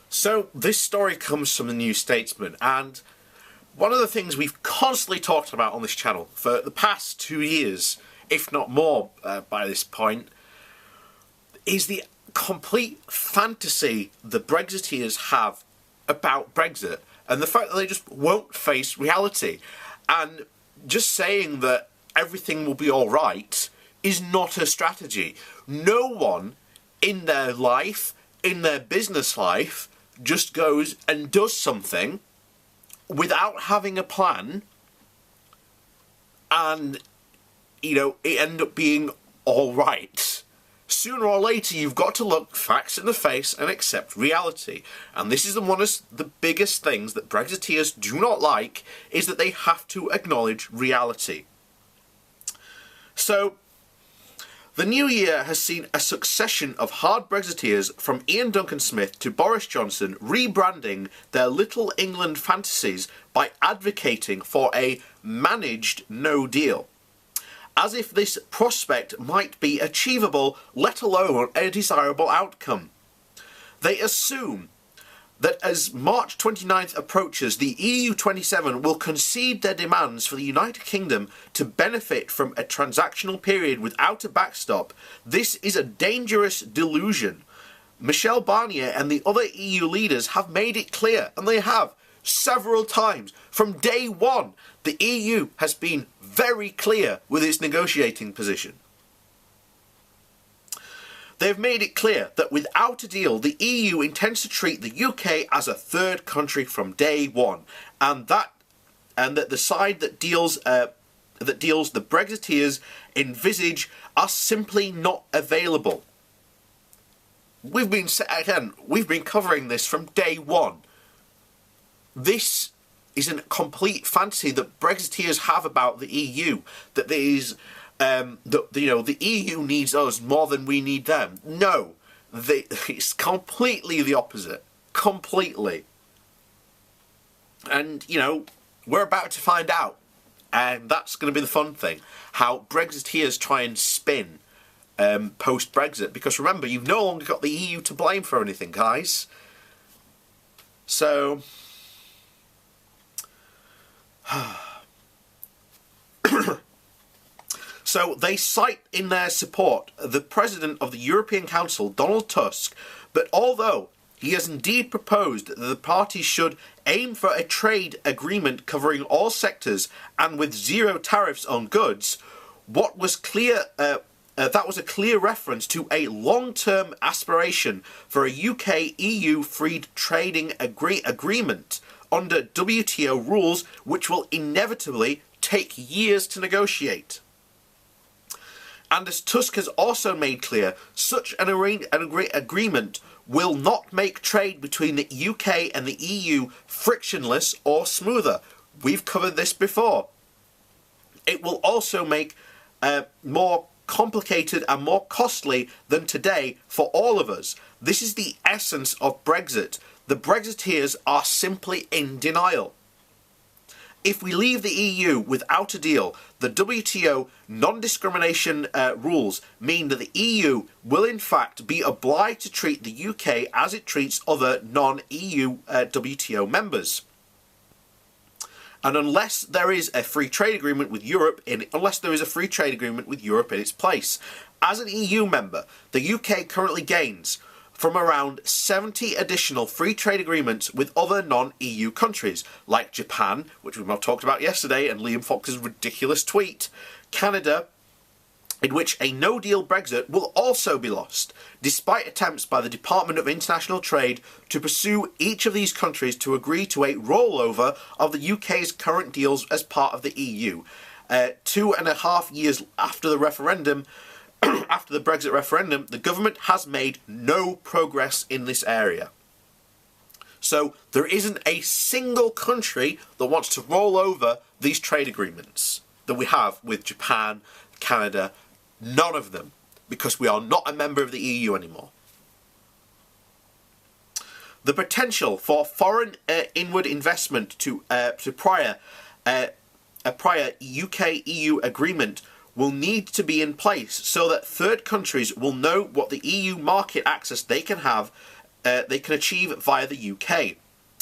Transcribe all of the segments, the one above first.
So this story comes from the New Statesman, and one of the things we've constantly talked about on this channel for the past 2 years, if not more by this point, is the complete fantasy the Brexiteers have about Brexit and the fact that they just won't face reality. And just saying that everything will be all right is not a strategy. No one in their life, in their business life, just goes and does something without having a plan and, it end up being all right. Sooner or later, you've got to look facts in the face and accept reality. And this is one of the biggest things that Brexiteers do not like, is that they have to acknowledge reality. So, the new year has seen a succession of hard Brexiteers, from Ian Duncan Smith to Boris Johnson, rebranding their Little England fantasies by advocating for a managed no deal, as if this prospect might be achievable, let alone a desirable outcome. They assume that as March 29th approaches, the EU27 will concede their demands for the United Kingdom to benefit from a transactional period without a backstop. This is a dangerous delusion. Michel Barnier and the other EU leaders have made it clear, and they have several times. From day one, the EU has been very clear with its negotiating position. They've made it clear that without a deal, the EU intends to treat the UK as a third country from day one, and that the side that deals the Brexiteers envisage are simply not available. We've been covering this from day one. This is a complete fantasy that Brexiteers have about the EU, that there is. The EU needs us more than we need them. No, it's completely the opposite. Completely. And, we're about to find out. And that's going to be the fun thing. How Brexiteers try and spin post-Brexit. Because remember, you've no longer got the EU to blame for anything, guys. So... So they cite in their support the President of the European Council, Donald Tusk, but although he has indeed proposed that the parties should aim for a trade agreement covering all sectors and with zero tariffs on goods, that was a clear reference to a long-term aspiration for a UK-EU free trading agreement under WTO rules, which will inevitably take years to negotiate. And as Tusk has also made clear, such an agreement will not make trade between the UK and the EU frictionless or smoother. We've covered this before. It will also make more complicated and more costly than today for all of us. This is the essence of Brexit. The Brexiteers are simply in denial. If we leave the EU without a deal, the WTO non-discrimination rules mean that the EU will in fact be obliged to treat the UK as it treats other non-EU WTO members. And unless there is a free trade agreement with Europe in its place, as an EU member, the UK currently gains from around 70 additional free trade agreements with other non-EU countries, like Japan, which we've not talked about yesterday, and Liam Fox's ridiculous tweet, Canada, in which a no-deal Brexit will also be lost, despite attempts by the Department of International Trade to pursue each of these countries to agree to a rollover of the UK's current deals as part of the EU. 2.5 years after the referendum, after the Brexit referendum, the government has made no progress in this area. So there isn't a single country that wants to roll over these trade agreements that we have with Japan, Canada, none of them, because we are not a member of the EU anymore. The potential for foreign inward investment to prior a prior UK-EU agreement will need to be in place so that third countries will know what the EU market access they can have they can achieve via the UK.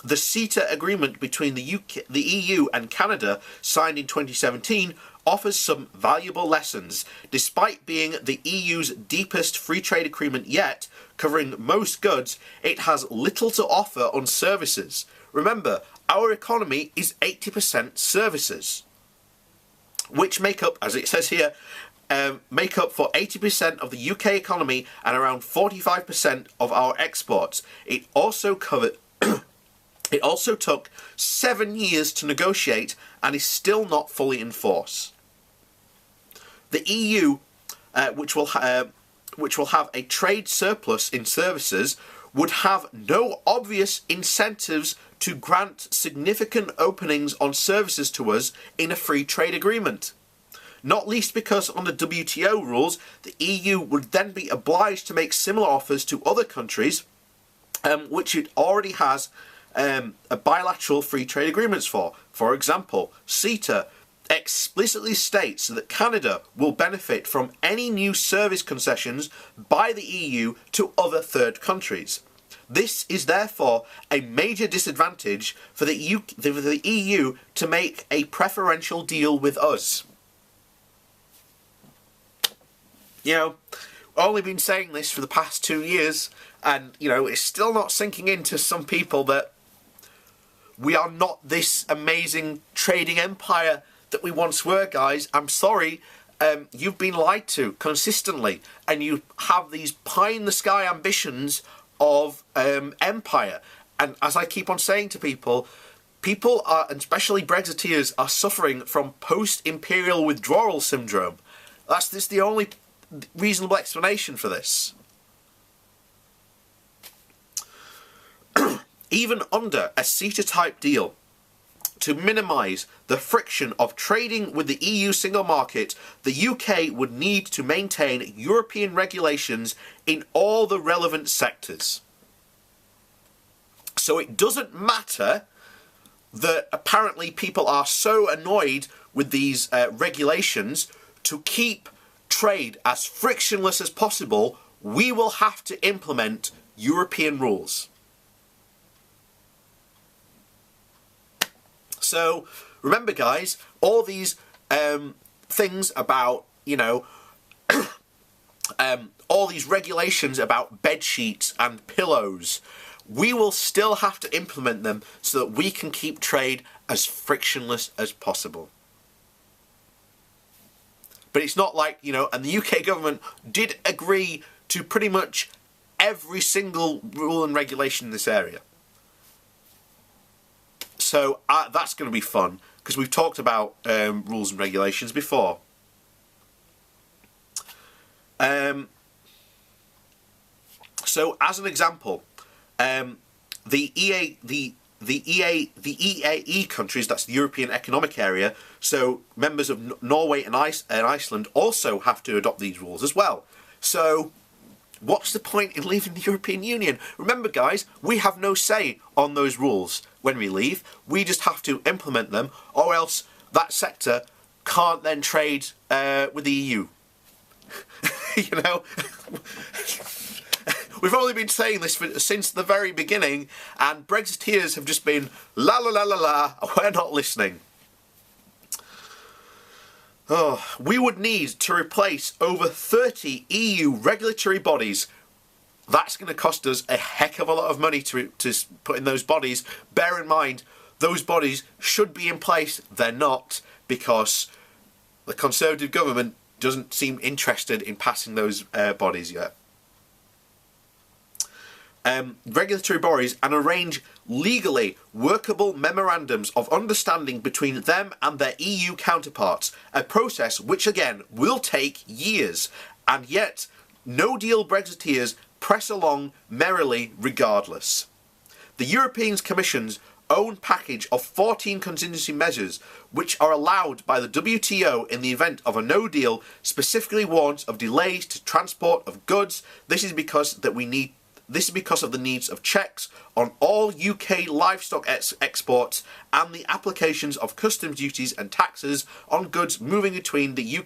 The CETA agreement between the EU and Canada, signed in 2017, offers some valuable lessons. Despite being the EU's deepest free trade agreement yet, covering most goods, it has little to offer on services. Remember, our economy is 80% services, which make up, as it says here, make up for 80% of the UK economy and around 45% of our exports. It also took 7 years to negotiate and is still not fully in force. The EU, which will have a trade surplus in services, would have no obvious incentives to grant significant openings on services to us in a free trade agreement. Not least because under WTO rules, the EU would then be obliged to make similar offers to other countries, which it already has a bilateral free trade agreements for. For example, CETA explicitly states that Canada will benefit from any new service concessions by the EU to other third countries. This is therefore a major disadvantage for the EU to make a preferential deal with us. You know, I've only been saying this for the past 2 years, and, you know, it's still not sinking into some people that we are not this amazing trading empire that we once were, guys. I'm sorry, you've been lied to consistently, and you have these pie-in-the-sky ambitions of empire. And as I keep on saying to people, people are, and especially Brexiteers, are suffering from post-imperial withdrawal syndrome. That's the only reasonable explanation for this. Even under a CETA-type deal, to minimise the friction of trading with the EU single market, the UK would need to maintain European regulations in all the relevant sectors. So it doesn't matter that apparently people are so annoyed with these regulations. To keep trade as frictionless as possible, we will have to implement European rules. So remember, guys, all these things about, you know, all these regulations about bed sheets and pillows, we will still have to implement them so that we can keep trade as frictionless as possible. But it's not like, you know, and the UK government did agree to pretty much every single rule and regulation in this area. So that's going to be fun, because we've talked about rules and regulations before. So as an example, the EAE countries, that's the European Economic Area, so members of Norway and Iceland also have to adopt these rules as well. So what's the point in leaving the European Union? Remember, guys, we have no say on those rules when we leave. We just have to implement them, or else that sector can't then trade with the EU. You know? We've only been saying this since the very beginning, and Brexiteers have just been la la la la la, we're not listening. Oh, we would need to replace over 30 EU regulatory bodies. That's going to cost us a heck of a lot of money to put in those bodies. Bear in mind, those bodies should be in place. They're not, because the Conservative government doesn't seem interested in passing those bodies yet. Regulatory bodies, and arrange legally workable memorandums of understanding between them and their EU counterparts, a process which again will take years, and yet no deal Brexiteers press along merrily regardless. The European Commission's own package of 14 contingency measures, which are allowed by the WTO in the event of a no deal, specifically warns of delays to transport of goods. This is because of the needs of checks on all UK livestock exports and the applications of customs duties and taxes on goods moving between the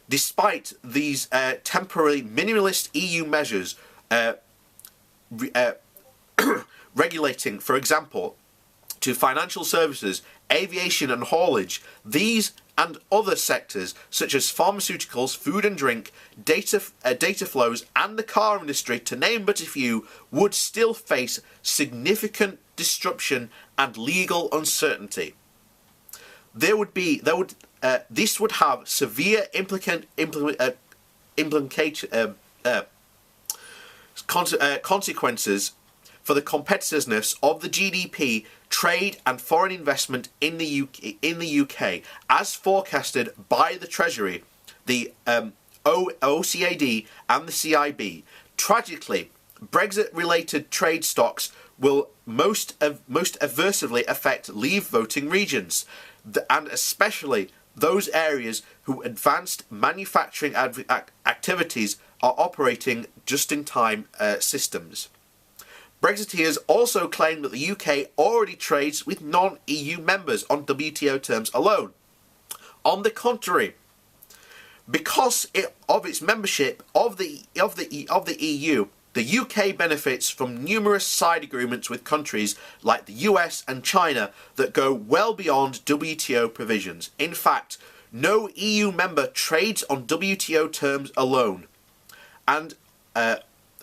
despite these temporary minimalist EU measures regulating, for example, to financial services, aviation and haulage, these and other sectors such as pharmaceuticals, food and drink, data flows and the car industry, to name but a few, would still face significant disruption and legal uncertainty. This would have severe consequences for the competitiveness of the GDP, trade and foreign investment in the UK, as forecasted by the Treasury, the OCAD and the CIB. Tragically, Brexit-related trade stocks will most adversely affect Leave voting regions, and especially those areas whose advanced manufacturing activities are operating just-in-time systems. Brexiteers also claim that the UK already trades with non-EU members on WTO terms alone. On the contrary, because of its membership of the EU, the UK benefits from numerous side agreements with countries like the US and China that go well beyond WTO provisions. In fact, no EU member trades on WTO terms alone, and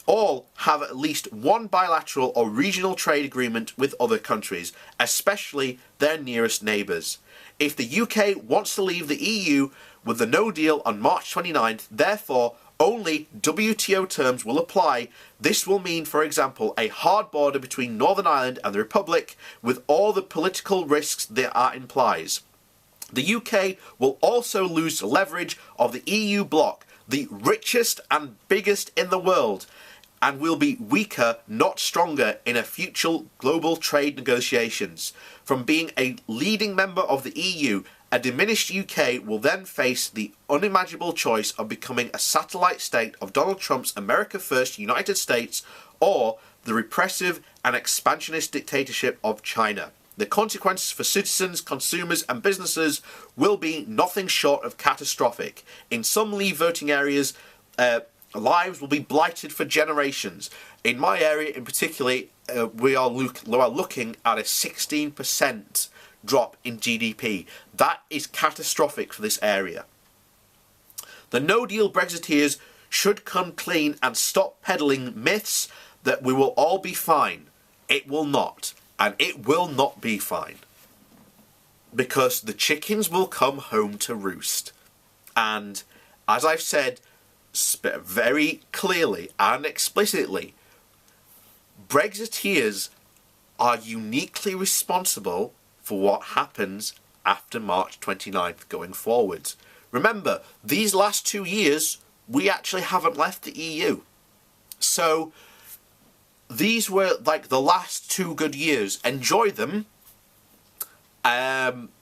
all have at least one bilateral or regional trade agreement with other countries, especially their nearest neighbours. If the UK wants to leave the EU with the no deal on March 29th, therefore only WTO terms will apply. This will mean, for example, a hard border between Northern Ireland and the Republic, with all the political risks that implies. The UK will also lose the leverage of the EU bloc, the richest and biggest in the world, and will be weaker, not stronger, in a future global trade negotiations. From being a leading member of the EU, a diminished UK will then face the unimaginable choice of becoming a satellite state of Donald Trump's America First United States, or the repressive and expansionist dictatorship of China. The consequences for citizens, consumers and businesses will be nothing short of catastrophic. In some Leave voting areas, lives will be blighted for generations. In my area in particular, we are looking at a 16% drop in GDP. That is catastrophic for this area. The no-deal Brexiteers should come clean and stop peddling myths that we will all be fine. It will not. And it will not be fine. Because the chickens will come home to roost. And as I've said very clearly and explicitly, Brexiteers are uniquely responsible for what happens after March 29th going forward. Remember, these last 2 years, we actually haven't left the EU. So these were like the last 2 good years. Enjoy them,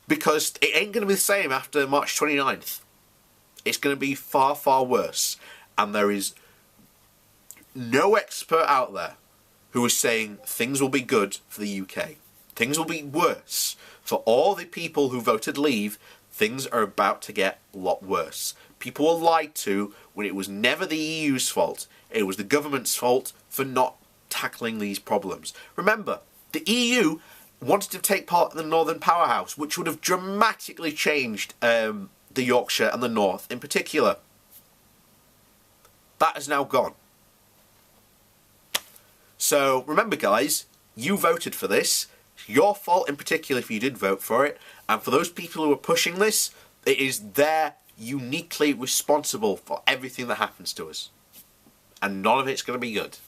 because it ain't going to be the same after March 29th. It's going to be far, far worse. And there is no expert out there who is saying things will be good for the UK. Things will be worse. For all the people who voted Leave, things are about to get a lot worse. People were lied to when it was never the EU's fault. It was the government's fault for not tackling these problems. Remember, the EU wanted to take part in the Northern Powerhouse, which would have dramatically changed the Yorkshire and the North in particular. That is now gone. So remember, guys, you voted for this. It's your fault in particular if you did vote for it. And for those people who are pushing this, it is they're uniquely responsible for everything that happens to us. And none of it's going to be good.